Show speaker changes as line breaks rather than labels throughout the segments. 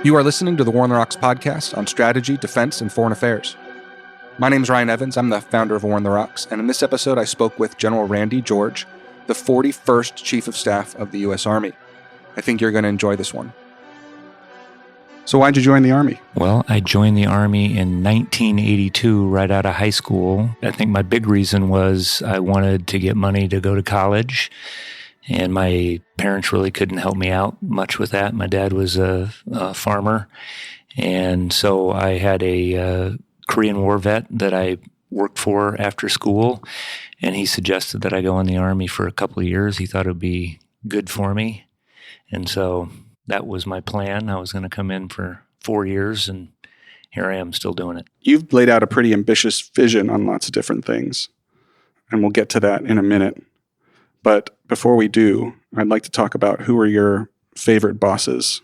You are listening to the War on the Rocks podcast on strategy, defense, and foreign affairs. My name is Ryan Evans. I'm the founder of War on the Rocks, and in this episode I spoke with General Randy George, the 41st Chief of Staff of the U.S. Army. I think you're going to enjoy this one. So why'd you join the Army?
Well, I joined the Army in 1982, right out of high school. I think my big reason was I wanted to get money to go to college, and my parents really couldn't help me out much with that. My dad was a farmer, and so I had a Korean War vet that I worked for after school, and he suggested that I go in the Army for a couple of years. He thought it would be good for me, and so that was my plan. I was going to come in for 4 years, and here I am still doing it.
You've laid out a pretty ambitious vision on lots of different things, and we'll get to that in a minute. But before we do, I'd like to talk about who were your favorite bosses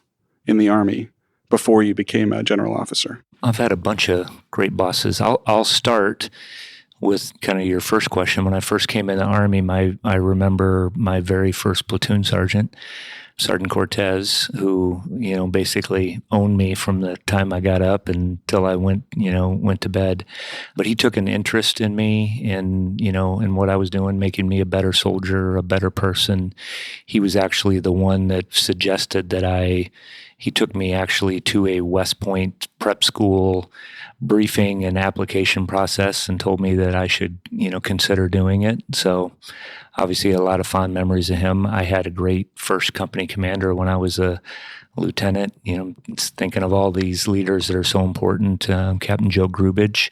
in the Army before you became a general officer.
I've had a bunch of great bosses. I'll start with kind of your first question. When I first came in the Army, I remember my very first platoon sergeant, Sergeant Cortez, who, basically owned me from the time I got up until I went to bed. But he took an interest in me and, in what I was doing, making me a better soldier, a better person. He was actually the one that suggested that he took me actually to a West Point prep school briefing and application process and told me that I should, consider doing it. So obviously a lot of fond memories of him. I had a great first company commander when I was a lieutenant, thinking of all these leaders that are so important, Captain Joe Grubage.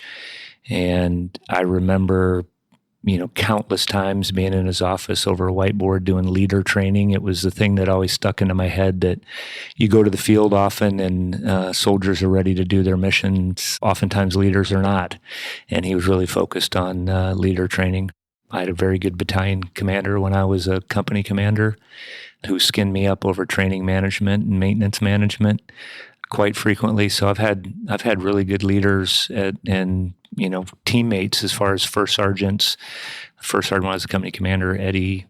And I remember, countless times being in his office over a whiteboard doing leader training. It was the thing that always stuck into my head, that you go to the field often and soldiers are ready to do their missions. Oftentimes leaders are not. And he was really focused on leader training. I had a very good battalion commander when I was a company commander who skinned me up over training management and maintenance management quite frequently. So I've had really good leaders and teammates as far as first sergeants. First sergeant when I was a company commander, Eddie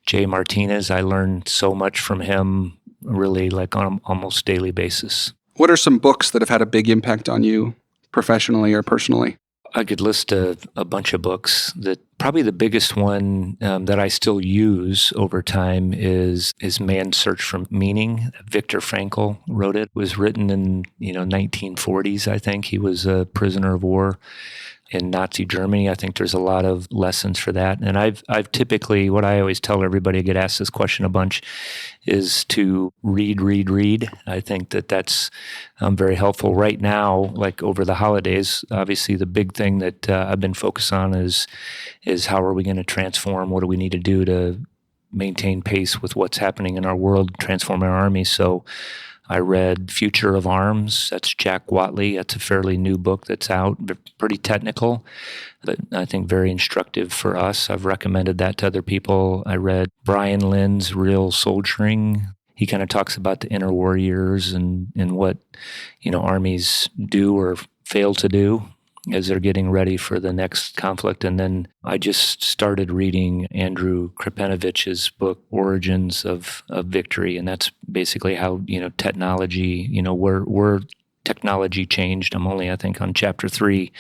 J. Martinez. I learned so much from him really like on an almost daily basis.
What are some books that have had a big impact on you professionally or personally?
I could list a bunch of books. That probably the biggest one that I still use over time is Man's Search for Meaning. Viktor Frankl wrote it. It was written in 1940s, I think. He was a prisoner of war in Nazi Germany. I think there's a lot of lessons for that. And I've typically, what I always tell everybody, I get asked this question a bunch, is to read. I think that's very helpful right now, like over the holidays. Obviously, the big thing that I've been focused on is how are we going to transform? What do we need to do to maintain pace with what's happening in our world, transform our army? So I read Future of Arms. That's Jack Watley. That's a fairly new book that's out, pretty technical, but I think very instructive for us. I've recommended that to other people. I read Brian Lynn's Real Soldiering. He kind of talks about the inner warriors and what, armies do or fail to do as they're getting ready for the next conflict. And then I just started reading Andrew Krepinovich's book, Origins of Victory. And that's basically how, technology, where technology changed. I'm only, I think, on chapter 3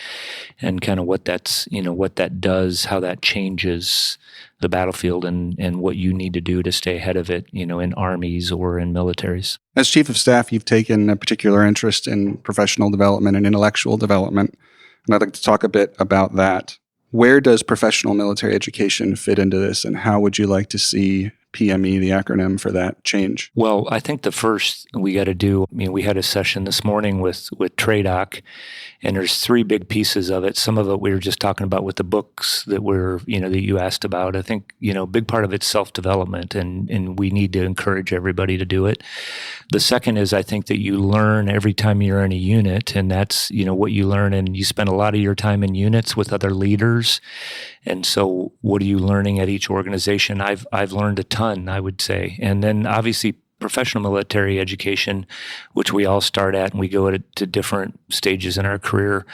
and kind of what that does, how that changes the battlefield and what you need to do to stay ahead of it, in armies or in militaries.
As Chief of Staff, you've taken a particular interest in professional development and intellectual development. And I'd like to talk a bit about that. Where does professional military education fit into this, and how would you like to see PME, the acronym for that, change?
Well, I think the first we got to do, we had a session this morning with TRADOC, and there's 3 big pieces of it. Some of it we were just talking about with the books that that you asked about. I think, a big part of it's self-development, and we need to encourage everybody to do it. The second is I think that you learn every time you're in a unit, and that's, what you learn, and you spend a lot of your time in units with other leaders. And so what are you learning at each organization? I've learned a ton, I would say. And then obviously professional military education, which we all start at and we go to different stages in our career,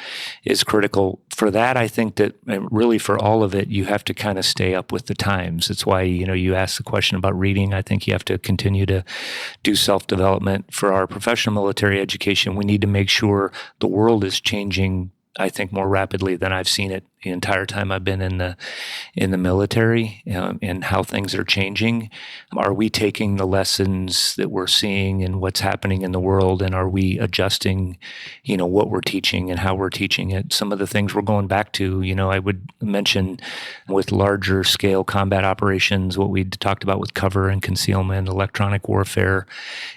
is critical. For that, I think that really for all of it, you have to kind of stay up with the times. It's why, you asked the question about reading. I think you have to continue to do self-development. For our professional military education, we need to make sure the world is changing, I think, more rapidly than I've seen it the entire time I've been in the military, and how things are changing. Are we taking the lessons that we're seeing and what's happening in the world, and are we adjusting, what we're teaching and how we're teaching it? Some of the things we're going back to, I would mention with larger scale combat operations, what we talked about with cover and concealment, electronic warfare,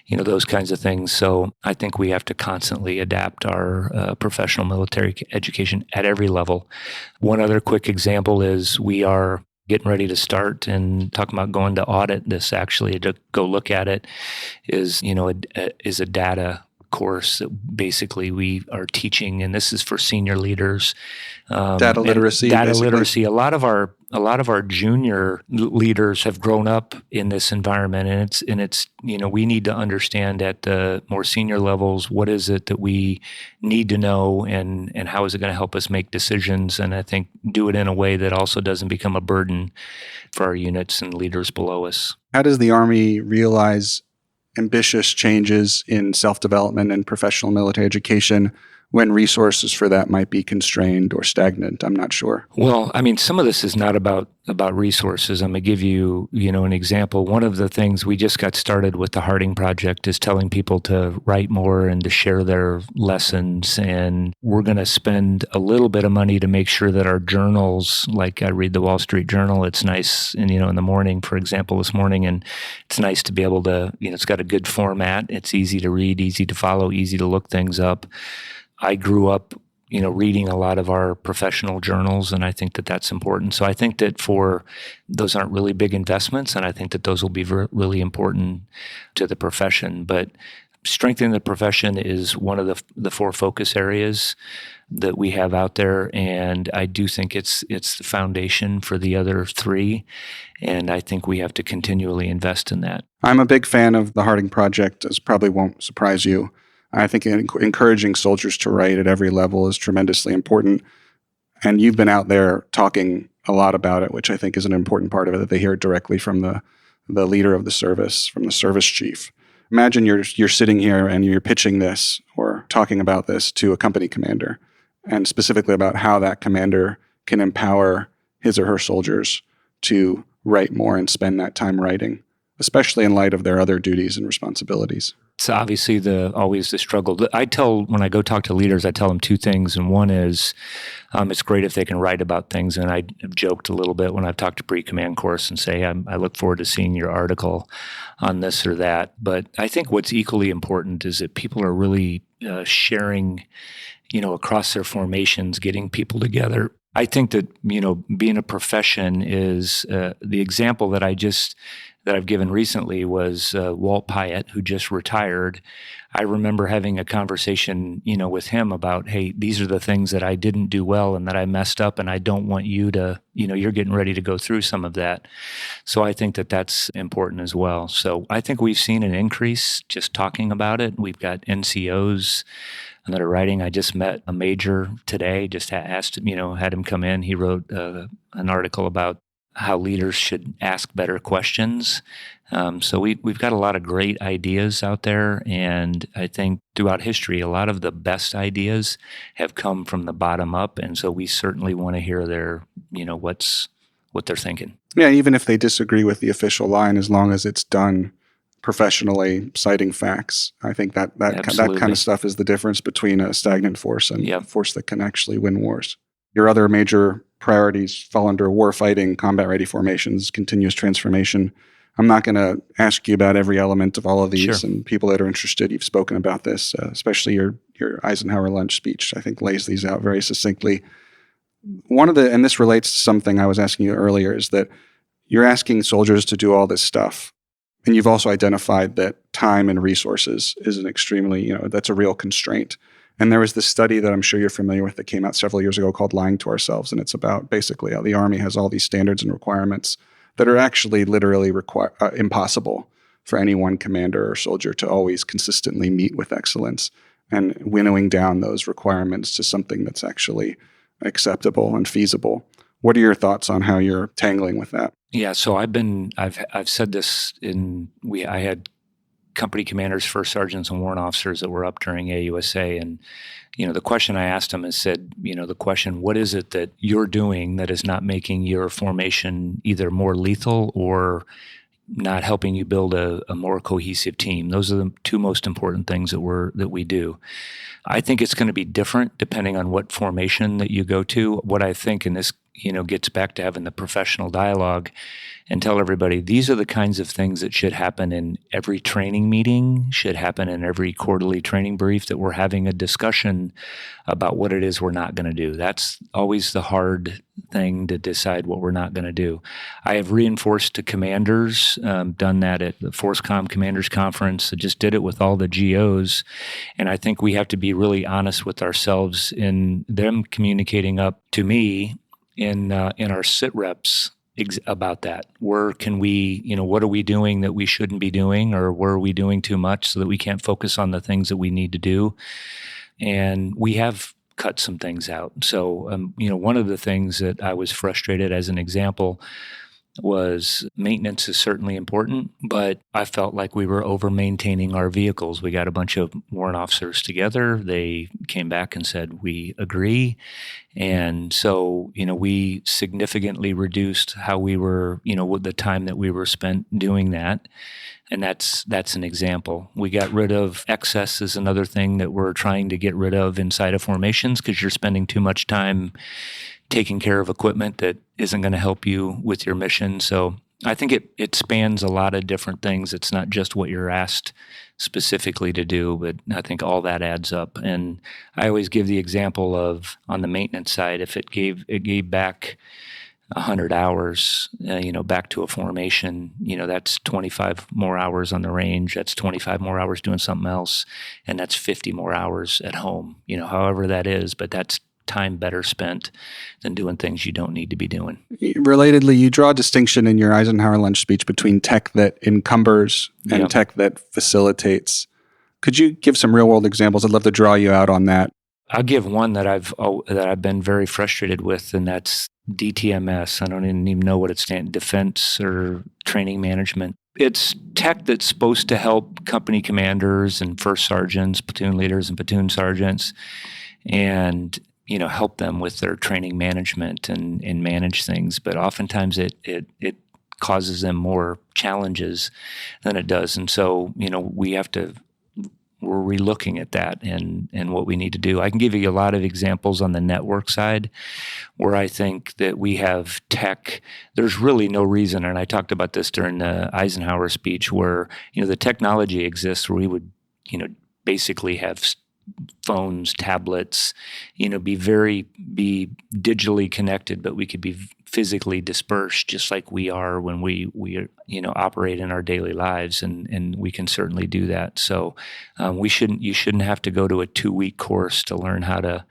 those kinds of things. So I think we have to constantly adapt our professional military education at every level. One other quick example is we are getting ready to start and talking about going to audit this, actually, to go look at it, is a data course that basically we are teaching, and this is for senior leaders.
Data literacy.
Data literacy. A lot of our junior leaders have grown up in this environment, and it's we need to understand at the more senior levels, what is it that we need to know, and how is it going to help us make decisions, and I think do it in a way that also doesn't become a burden for our units and leaders below us.
How does the Army realize ambitious changes in self-development and professional military education when resources for that might be constrained or stagnant? I'm not sure.
Well, some of this is not about resources. I'm going to give you, an example. One of the things we just got started with the Harding Project is telling people to write more and to share their lessons. And we're going to spend a little bit of money to make sure that our journals, like I read the Wall Street Journal, it's nice, and in the morning, for example, this morning, and it's nice to be able to, it's got a good format. It's easy to read, easy to follow, easy to look things up. I grew up, reading a lot of our professional journals, and I think that that's important. So I think that those aren't really big investments, and I think that those will be really important to the profession. But strengthening the profession is one of the 4 focus areas that we have out there, and I do think it's the foundation for the other 3, and I think we have to continually invest in that.
I'm a big fan of the Harding Project, as probably won't surprise you. I think encouraging soldiers to write at every level is tremendously important. And you've been out there talking a lot about it, which I think is an important part of it, that they hear it directly from the leader of the service, from the service chief. Imagine you're sitting here and you're pitching this or talking about this to a company commander, and specifically about how that commander can empower his or her soldiers to write more and spend that time writing, especially in light of their other duties and responsibilities.
It's obviously always the struggle. When I go talk to leaders, I tell them 2 things. And one is, it's great if they can write about things. And I have joked a little bit when I've talked to pre-command course and say, I look forward to seeing your article on this or that. But I think what's equally important is that people are really sharing, across their formations, getting people together. I think that, being a profession is the example that I've given recently was Walt Pyatt, who just retired. I remember having a conversation, with him about, hey, these are the things that I didn't do well and that I messed up, and I don't want you to, you're getting ready to go through some of that. So I think that that's important as well. So I think we've seen an increase just talking about it. We've got NCOs that are writing. I just met a major today, just asked, had him come in. He wrote an article about how leaders should ask better questions. So we've got a lot of great ideas out there, and I think throughout history, a lot of the best ideas have come from the bottom up, and so we certainly want to hear their, what they're thinking.
Yeah, even if they disagree with the official line, as long as it's done professionally, citing facts. I think that kind of stuff is the difference between a stagnant force and a force that can actually win wars. Your other major priorities fall under warfighting, combat-ready formations, continuous transformation. I'm not going to ask you about every element of all of these,
Sure.
And people that are interested, you've spoken about this, especially your Eisenhower lunch speech, I think lays these out very succinctly. And this relates to something I was asking you earlier, is that you're asking soldiers to do all this stuff, and you've also identified that time and resources is an extremely, that's a real constraint. And there was this study that I'm sure you're familiar with that came out several years ago called Lying to Ourselves. And it's about basically how the Army has all these standards and requirements that are actually literally impossible for any one commander or soldier to always consistently meet with excellence and winnowing down those requirements to something that's actually acceptable and feasible. What are your thoughts on how you're tangling with that?
Yeah, so I've said this I had company commanders, first sergeants, and warrant officers that were up during AUSA, and the question I asked them is the question, what is it that you're doing that is not making your formation either more lethal or not helping you build a more cohesive team? Those are the two most important things that we do. I think it's going to be different depending on what formation that you go to. What I think, and this gets back to having the professional dialogue and tell everybody these are the kinds of things that should happen in every training meeting, should happen in every quarterly training brief, that we're having a discussion about what it is we're not going to do. That's always the hard thing, to decide what we're not going to do. I have reinforced to commanders, done that at the ForceCom Commanders Conference. I just did it with all the GOs, and I think we have to be really honest with ourselves in them communicating up to me in our sit reps about that. Where can we, what are we doing that we shouldn't be doing, or where are we doing too much so that we can't focus on the things that we need to do? And we have cut some things out. So, one of the things that I was frustrated, as an example, was maintenance is certainly important, but I felt like we were over-maintaining our vehicles. We got a bunch of warrant officers together. They came back and said, we agree. And so, we significantly reduced how we were, with the time that we were spent doing that. And that's an example. We got rid of excess is another thing that we're trying to get rid of inside of formations, because you're spending too much time taking care of equipment that isn't going to help you with your mission. So I think it spans a lot of different things. It's not just what you're asked specifically to do, but I think all that adds up. And I always give the example of, on the maintenance side, if it gave back 100 hours, back to a formation, that's 25 more hours on the range. That's 25 more hours doing something else. And that's 50 more hours at home, however that is, but that's time better spent than doing things you don't need to be doing.
Relatedly, you draw a distinction in your Eisenhower lunch speech between tech that encumbers and tech that facilitates. Could you give some real world examples? I'd love to draw you out on that.
I'll give one that I've been very frustrated with, and that's DTMS. I don't even know what it stands, defense or training management. It's tech that's supposed to help company commanders and first sergeants, platoon leaders and platoon sergeants, and help them with their training management and manage things. But oftentimes it causes them more challenges than it does. And so, we're relooking at that and what we need to do. I can give you a lot of examples on the network side where I think that we have tech. There's really no reason, and I talked about this during the Eisenhower speech, where, the technology exists where we would, basically have phones, tablets, be digitally connected, but we could be physically dispersed, just like we are when we operate in our daily lives, and we can certainly do that. So you shouldn't have to go to a 2-week course to learn how to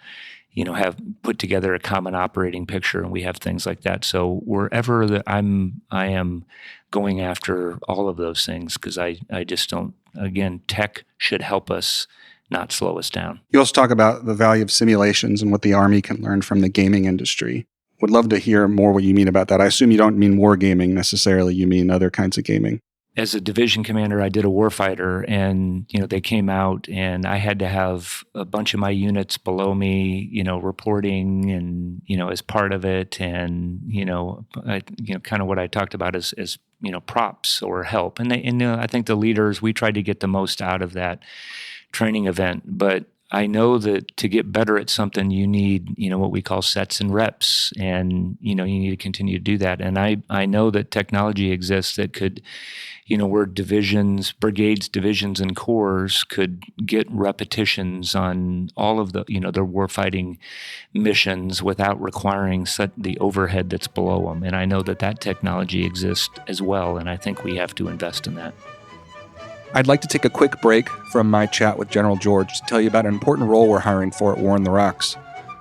have put together a common operating picture, and we have things like that. So wherever I am going after all of those things, because I just don't. Again, tech should help us, not slow us down.
You also talk about the value of simulations and what the Army can learn from the gaming industry. Would love to hear more what you mean about that. I assume you don't mean wargaming necessarily. You mean other kinds of gaming.
As a division commander, I did a warfighter, and they came out, and I had to have a bunch of my units below me, reporting, and as part of it, and kind of what I talked about as props or help. And I think the leaders, we tried to get the most out of that training event, but I know that to get better at something, you need, what we call sets and reps, and, you need to continue to do that. And I know that technology exists that could, where divisions, brigades, divisions, and corps could get repetitions on all of the, their warfighting missions without requiring the overhead that's below them. And I know that technology exists as well, and I think we have to invest in that.
I'd like to take a quick break from my chat with General George to tell you about an important role we're hiring for at War in the Rocks.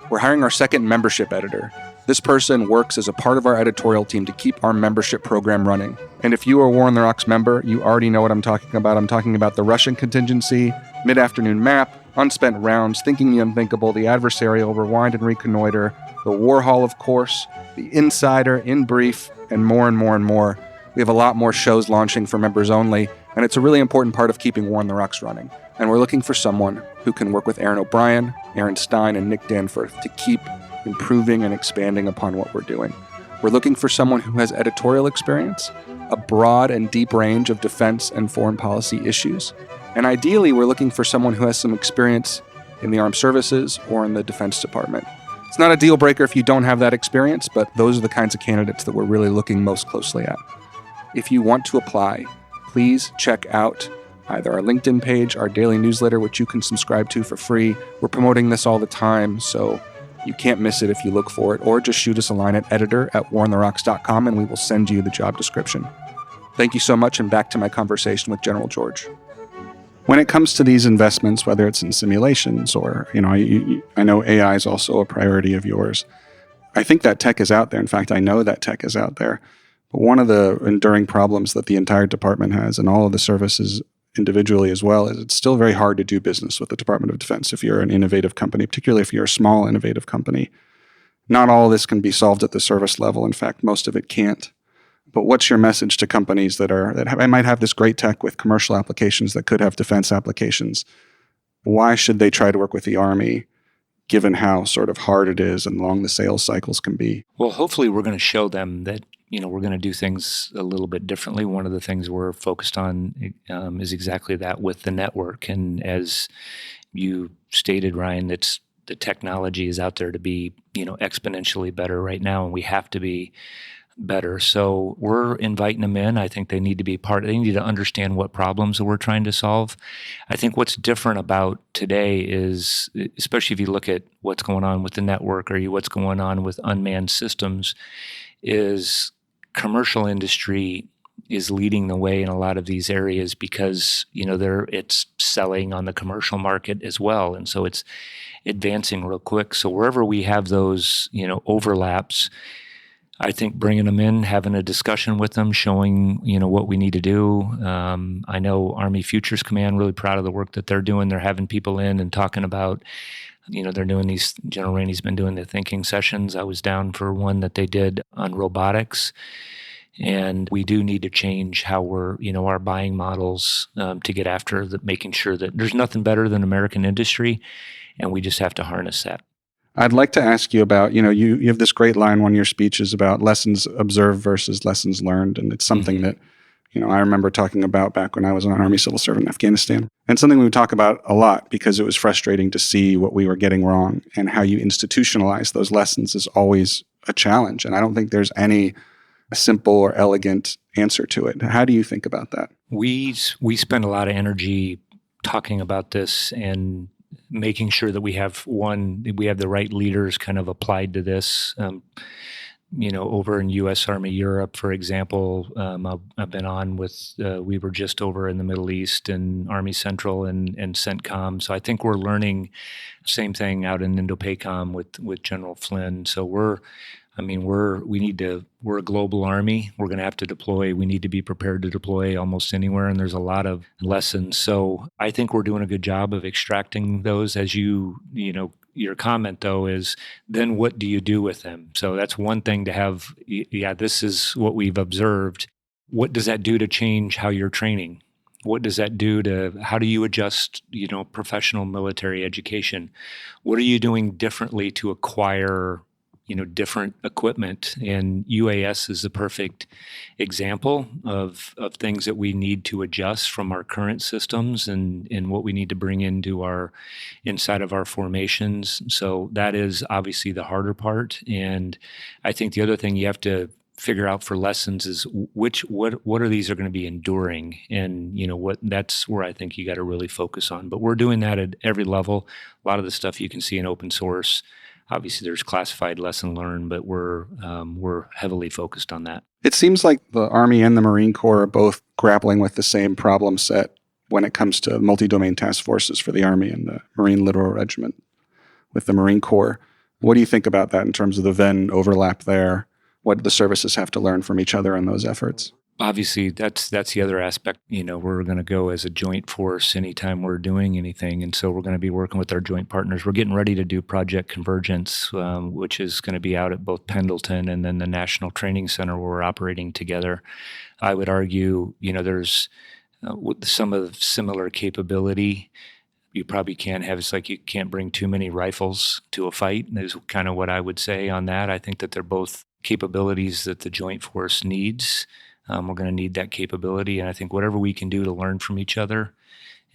We're hiring our second membership editor. This person works as a part of our editorial team to keep our membership program running. And if you are a War on the Rocks member, you already know what I'm talking about. I'm talking about the Russian contingency, mid-afternoon map, unspent rounds, thinking the unthinkable, the adversarial, rewind and reconnoiter, the war hall, of course, the insider, in brief, and more and more and more. We have a lot more shows launching for members only, and it's a really important part of keeping War on the Rocks running. And we're looking for someone who can work with Aaron O'Brien, Aaron Stein, and Nick Danforth to keep improving and expanding upon what we're doing. We're looking for someone who has editorial experience, a broad and deep range of defense and foreign policy issues, and ideally we're looking for someone who has some experience in the armed services or in the Defense Department. It's not a deal breaker if you don't have that experience, but those are the kinds of candidates that we're really looking most closely at. If you want to apply, please check out either our LinkedIn page, our daily newsletter, which you can subscribe to for free. We're promoting this all the time, so you can't miss it if you look for it, or just shoot us a line at editor@warontherocks.com and we will send you the job description. Thank you so much, and back to my conversation with General George. When it comes to these investments, whether it's in simulations or, I know AI is also a priority of yours. I think that tech is out there. In fact, I know that tech is out there. But one of the enduring problems that the entire department has, and all of the services individually as well, is it's still very hard to do business with the Department of Defense if you're an innovative company, particularly if you're a small innovative company. Not all of this can be solved at the service level. In fact, most of it can't. But what's your message to companies that might have this great tech with commercial applications that could have defense applications? Why should they try to work with the Army, given how sort of hard it is and long the sales cycles can be?
Well, hopefully we're going to show them that we're going to do things a little bit differently. One of the things we're focused on is exactly that with the network. And as you stated, Ryan, the technology is out there to be, exponentially better right now, and we have to be better. So we're inviting them in. I think they need to be they need to understand what problems that we're trying to solve. I think what's different about today is, especially if you look at what's going on with the network or what's going on with unmanned systems, is commercial industry is leading the way in a lot of these areas because, it's selling on the commercial market as well. And so it's advancing real quick. So wherever we have those, overlaps, I think bringing them in, having a discussion with them, showing, what we need to do. I know Army Futures Command, really proud of the work that they're doing. They're having people in and talking about, they're doing these, General Rainey's been doing the thinking sessions. I was down for one that they did on robotics. And we do need to change how we're, our buying models to get after making sure that there's nothing better than American industry. And we just have to harness that.
I'd like to ask you about, you have this great line, one of your speeches about lessons observed versus lessons learned. And it's something that, I remember talking about back when I was an Army civil servant in Afghanistan. And something we would talk about a lot because it was frustrating to see what we were getting wrong, and how you institutionalize those lessons is always a challenge. And I don't think there's any simple or elegant answer to it. How do you think about that?
We spend a lot of energy talking about this and making sure that we have the right leaders kind of applied to this. Over in U.S. Army Europe, for example, I've been on with, we were just over in the Middle East and Army Central and CENTCOM. So I think we're learning same thing out in Indo-PACOM with General Flynn. So we're a global army. We're going to have to deploy. We need to be prepared to deploy almost anywhere. And there's a lot of lessons. So I think we're doing a good job of extracting those. As your comment though is, then what do you do with them? So that's one thing to have. Yeah, this is what we've observed. What does that do to change how you're training? What does that do to, how do you adjust, professional military education? What are you doing differently to acquire different equipment? And UAS is the perfect example of things that we need to adjust from our current systems and what we need to bring inside of our formations. So that is obviously the harder part. And I think the other thing you have to figure out for lessons is what are these are going to be enduring, and that's where I think you got to really focus on. But we're doing that at every level. A lot of the stuff you can see in open source. Obviously, there's classified lesson learned, but we're heavily focused on that.
It seems like the Army and the Marine Corps are both grappling with the same problem set when it comes to multi-domain task forces for the Army and the Marine Littoral Regiment with the Marine Corps. What do you think about that in terms of the Venn overlap there? What the services have to learn from each other in those efforts?
Obviously, that's the other aspect. We're going to go as a joint force anytime we're doing anything. And so we're going to be working with our joint partners. We're getting ready to do Project Convergence, which is going to be out at both Pendleton and then the National Training Center where we're operating together. I would argue, there's some of similar capability. You probably can't have, it's like you can't bring too many rifles to a fight, is kind of what I would say on that. I think that they're both capabilities that the joint force needs. We're going to need that capability. And I think whatever we can do to learn from each other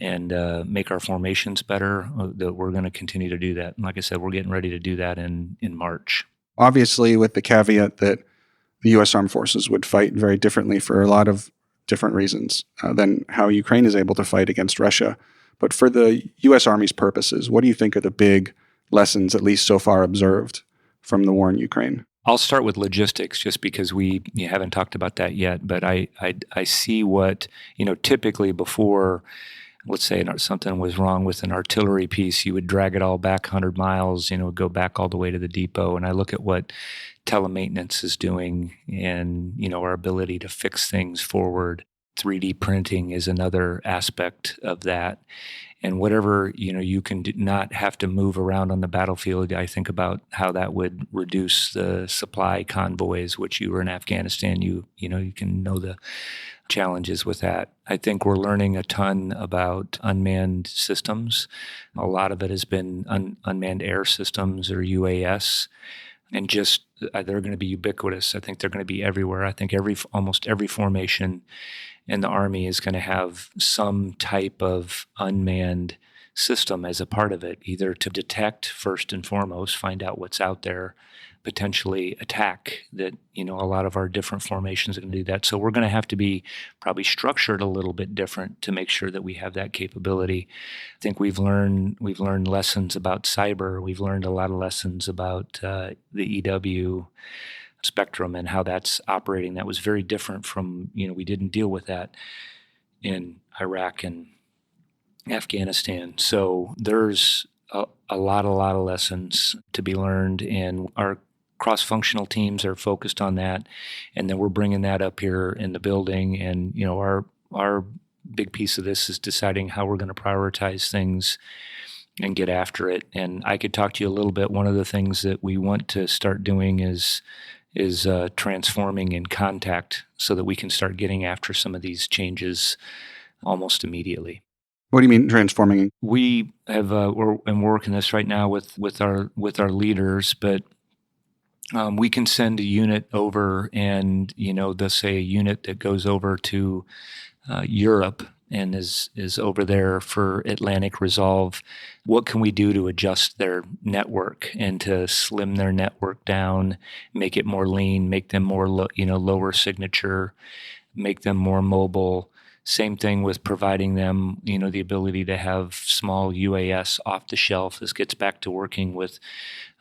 and make our formations better, that we're going to continue to do that. And like I said, we're getting ready to do that in March.
Obviously, with the caveat that the U.S. Armed Forces would fight very differently for a lot of different reasons than how Ukraine is able to fight against Russia. But for the U.S. Army's purposes, what do you think are the big lessons, at least so far, observed from the war in Ukraine?
I'll start with logistics just because you haven't talked about that yet, but I see what, typically before, let's say something was wrong with an artillery piece, you would drag it all back 100 miles, go back all the way to the depot. And I look at what telemaintenance is doing and, our ability to fix things forward. 3D printing is another aspect of that. And whatever, you can not have to move around on the battlefield, I think about how that would reduce the supply convoys, which you were in Afghanistan, you can know the challenges with that. I think we're learning a ton about unmanned systems. A lot of it has been unmanned air systems or UAS. And just they're going to be ubiquitous. I think they're going to be everywhere. I think almost every formation in the Army is going to have some type of unmanned system as a part of it, either to detect first and foremost, find out what's out there, potentially attack. That a lot of our different formations are going to do that. So we're going to have to be probably structured a little bit different to make sure that we have that capability. I think we've learned lessons about cyber. We've learned a lot of lessons about the EW spectrum and how that's operating. That was very different from, we didn't deal with that in Iraq and Afghanistan. So there's a lot of lessons to be learned, and our cross-functional teams are focused on that. And then we're bringing that up here in the building. And, our big piece of this is deciding how we're going to prioritize things and get after it. And I could talk to you a little bit. One of the things that we want to start doing is transforming in contact so that we can start getting after some of these changes almost immediately.
What do you mean transforming?
We have we're working this right now with our leaders, but we can send a unit over, and they'll say a unit that goes over to Europe and is over there for Atlantic Resolve. What can we do to adjust their network and to slim their network down, make it more lean, make them more lower signature, make them more mobile? Same thing with providing them, the ability to have small UAS off the shelf. This gets back to working with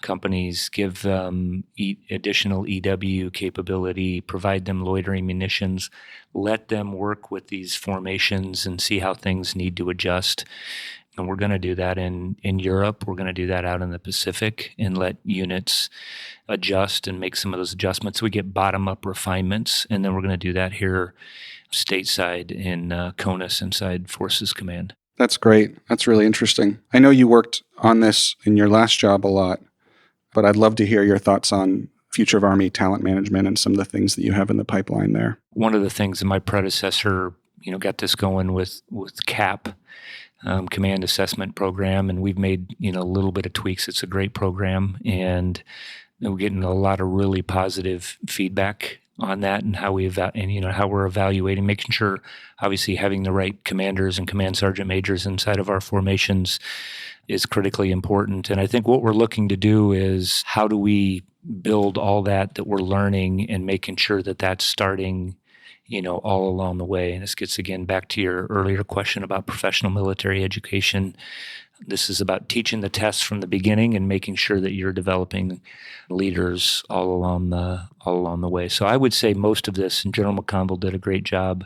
companies, give them additional EW capability, provide them loitering munitions, let them work with these formations and see how things need to adjust. And we're going to do that in Europe. We're going to do that out in the Pacific and let units adjust and make some of those adjustments. We get bottom-up refinements, and then we're going to do that here stateside in CONUS inside Forces Command.
That's great. That's really interesting. I know you worked on this in your last job a lot, but I'd love to hear your thoughts on future of Army talent management and some of the things that you have in the pipeline there.
One of the things that my predecessor, got this going with CAP, Command Assessment Program, and we've made, a little bit of tweaks. It's a great program, and we're getting a lot of really positive feedback on that and how how we're evaluating, making sure, obviously, having the right commanders and command sergeant majors inside of our formations is critically important. And I think what we're looking to do is how do we build all that we're learning and making sure that that's starting, all along the way. And this gets, again, back to your earlier question about professional military education. This is about teaching the tests from the beginning and making sure that you're developing leaders all along the way. So I would say most of this, and General McConville did a great job,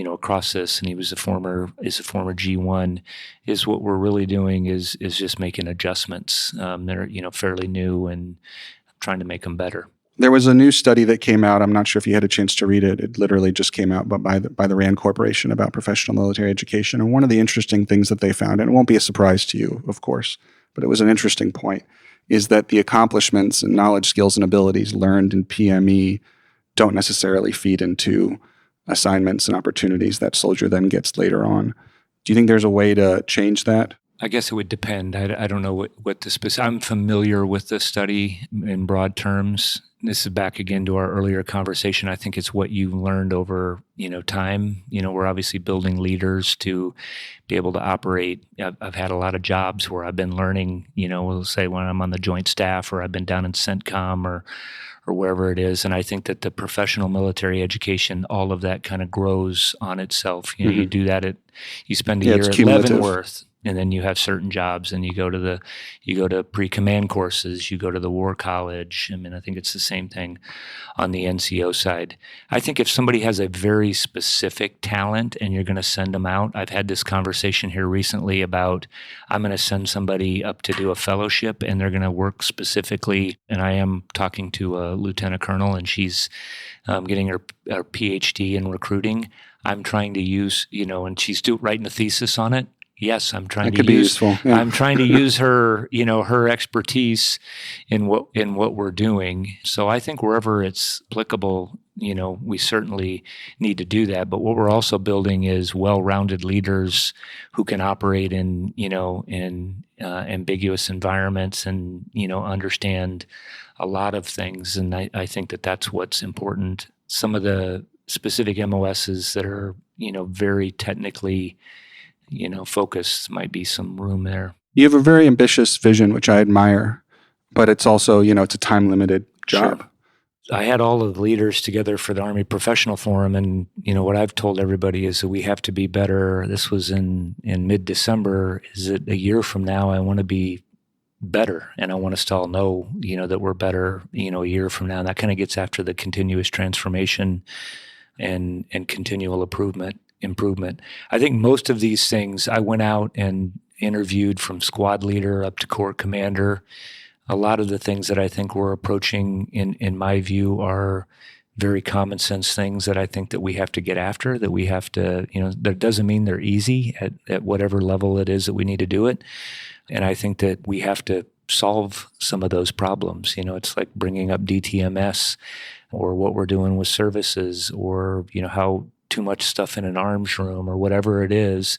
across this, and he is a former G1, is what we're really doing is just making adjustments. They're, fairly new and trying to make them better.
There was a new study that came out. I'm not sure if you had a chance to read it. It literally just came out by the RAND Corporation about professional military education. And one of the interesting things that they found, and it won't be a surprise to you, of course, but it was an interesting point, is that the accomplishments and knowledge, skills, and abilities learned in PME don't necessarily feed into assignments and opportunities that soldier then gets later on. Do you think there's a way to change that?
I guess it would depend. I don't know what the specific. I'm familiar with the study in broad terms. This is back again to our earlier conversation. I think it's what you learned over, time. We're obviously building leaders to be able to operate. I've had a lot of jobs where I've been learning, we'll say when I'm on the joint staff, or I've been down in CENTCOM or wherever it is. And I think that the professional military education, all of that kind of grows on itself. You do that you spend a year at Leavenworth, and then you have certain jobs, and you go to pre-command courses, you go to the War College. I mean, I think it's the same thing on the NCO side. I think if somebody has a very specific talent and you're going to send them out, I've had this conversation here recently about I'm going to send somebody up to do a fellowship, and they're going to work specifically. And I am talking to a lieutenant colonel, and she's getting her PhD in recruiting. I'm trying to use, and she's writing a thesis on it. Yes, I'm trying to use. Yeah. I'm trying to use her, her expertise in what we're doing. So I think wherever it's applicable, we certainly need to do that. But what we're also building is well-rounded leaders who can operate in ambiguous environments and understand a lot of things. And I think that that's what's important. Some of the specific MOSs that are very technically focus might be some room there. You have a very ambitious vision, which I admire, but it's also, it's a time-limited job. Sure. I had all of the leaders together for the Army Professional Forum, and, what I've told everybody is that we have to be better. This was in mid-December. Is it a year from now? I want to be better, and I want us to all know, that we're better, a year from now. And that kind of gets after the continuous transformation and continual improvement. I think most of these things, I went out and interviewed from squad leader up to corps commander. A lot of the things that I think we're approaching, in my view, are very common sense things that I think that we have to get after, that we have to, that doesn't mean they're easy at whatever level it is that we need to do it. And I think that we have to solve some of those problems. It's like bringing up DTMS, or what we're doing with services, or, how too much stuff in an arms room, or whatever it is,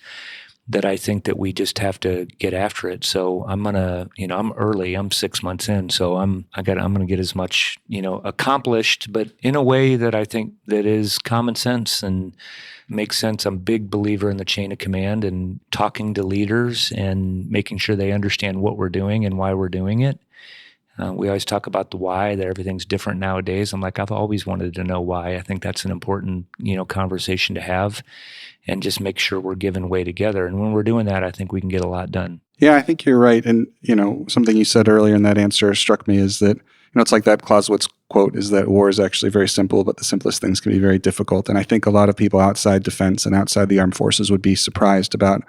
that I think that we just have to get after it. So I'm gonna, I'm early. I'm 6 months in, so I'm gonna get as much, accomplished, but in a way that I think that is common sense and makes sense. I'm a big believer in the chain of command and talking to leaders and making sure they understand what we're doing and why we're doing it. We always talk about the why, that everything's different nowadays. I'm like, I've always wanted to know why. I think that's an important, conversation to have, and just make sure we're giving way together. And when we're doing that, I think we can get a lot done. Yeah, I think you're right. And, something you said earlier in that answer struck me is that, it's like that Clausewitz quote is that war is actually very simple, but the simplest things can be very difficult. And I think a lot of people outside defense and outside the armed forces would be surprised about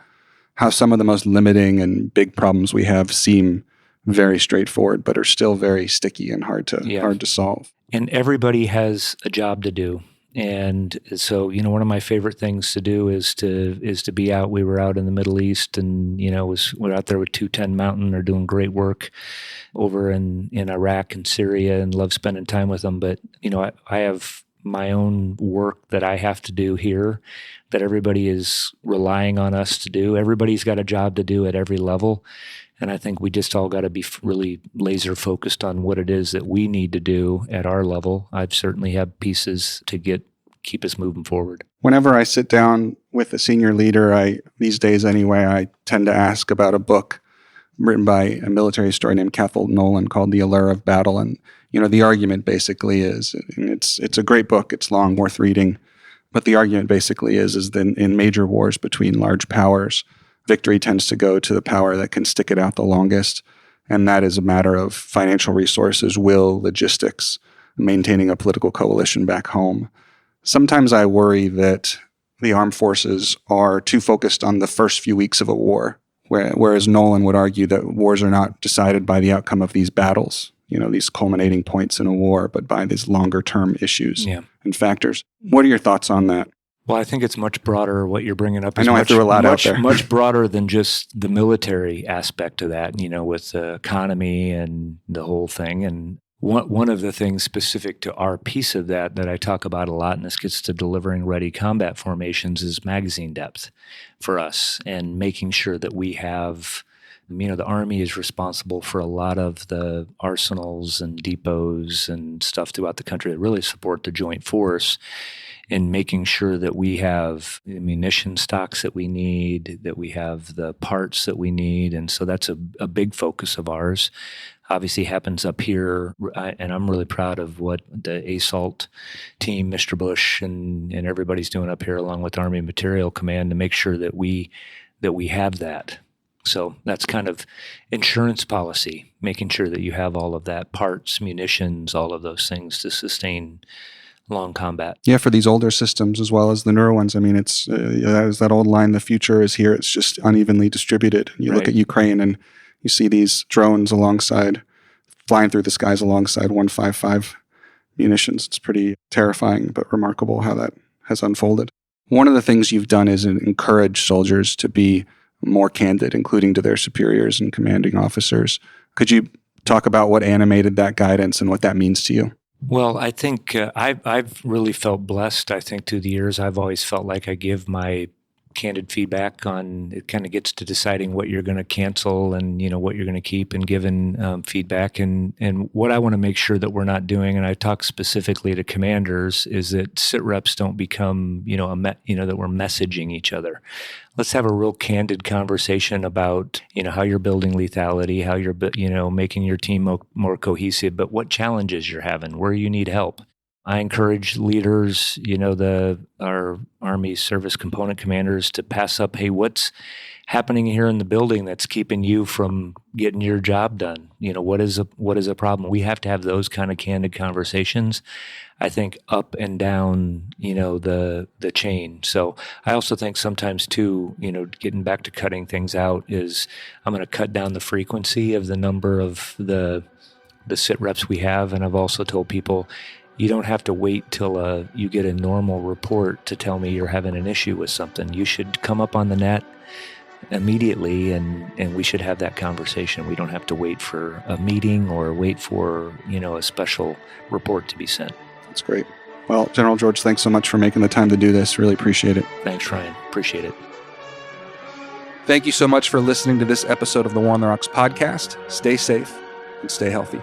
how some of the most limiting and big problems we have seem very straightforward, but are still very sticky and hard to solve. And everybody has a job to do. And so, one of my favorite things to do is to be out. We were out in the Middle East, and, we're out there with 210 Mountain. They're doing great work over in Iraq and Syria, and love spending time with them. But, I have my own work that I have to do here that everybody is relying on us to do. Everybody's got a job to do at every level. And I think we just all got to be really laser focused on what it is that we need to do at our level. I've certainly had pieces to keep us moving forward. Whenever I sit down with a senior leader, these days anyway, I tend to ask about a book written by a military historian named Cathal Nolan called The Allert of Battle. And, the argument basically is, and it's a great book, it's long, worth reading, but the argument basically is that in major wars between large powers, victory tends to go to the power that can stick it out the longest, and that is a matter of financial resources, will, logistics, maintaining a political coalition back home. Sometimes I worry that
the armed forces are too focused on the first few weeks of a war, whereas Nolan would argue that wars are not decided by the outcome of these battles, these culminating points in a war, but by these longer-term issues and factors. What are your thoughts on that?
Well, I think it's much broader. What you're bringing up
is I threw a lot out there.
Much broader than just the military aspect of that, with the economy and the whole thing. And one of the things specific to our piece of that I talk about a lot, and this gets to delivering ready combat formations, is magazine depth for us and making sure that we have, the Army is responsible for a lot of the arsenals and depots and stuff throughout the country that really support the joint force, and making sure that we have the munition stocks that we need, that we have the parts that we need. And so that's a big focus of ours. Obviously happens up here, and I'm really proud of what the ASALT team, Mr. Bush, and everybody's doing up here along with Army Material Command to make sure that we have that. So that's kind of insurance policy, making sure that you have all of that, parts, munitions, all of those things to sustain long combat.
Yeah, for these older systems as well as the newer ones. I mean, it's that old line, the future is here. It's just unevenly distributed. You look at Ukraine and you see these drones flying through the skies alongside 155 munitions. It's pretty terrifying, but remarkable how that has unfolded. One of the things you've done is encourage soldiers to be more candid, including to their superiors and commanding officers. Could you talk about what animated that guidance and what that means to you?
Well, I think I've really felt blessed. I think through the years, I've always felt like I give my candid feedback on, it kind of gets to deciding what you're going to cancel and, what you're going to keep, and giving feedback. And what I want to make sure that we're not doing, and I talk specifically to commanders, is that sit reps don't become, that we're messaging each other. Let's have a real candid conversation about, how you're building lethality, how you're, making your team more cohesive, but what challenges you're having, where you need help. I encourage leaders, our Army service component commanders, to pass up, hey, what's happening here in the building that's keeping you from getting your job done? What is a problem? We have to have those kind of candid conversations, I think, up and down, the chain. So I also think sometimes too, getting back to cutting things out, is I'm going to cut down the frequency of the number of the sit reps we have. And I've also told people, you don't have to wait till you get a normal report to tell me you're having an issue with something. You should come up on the net immediately, and we should have that conversation. We don't have to wait for a meeting or wait for, a special report to be sent.
That's great. Well, General George, thanks so much for making the time to do this. Really appreciate it.
Thanks, Ryan. Appreciate it.
Thank you so much for listening to this episode of the War on the Rocks podcast. Stay safe and stay healthy.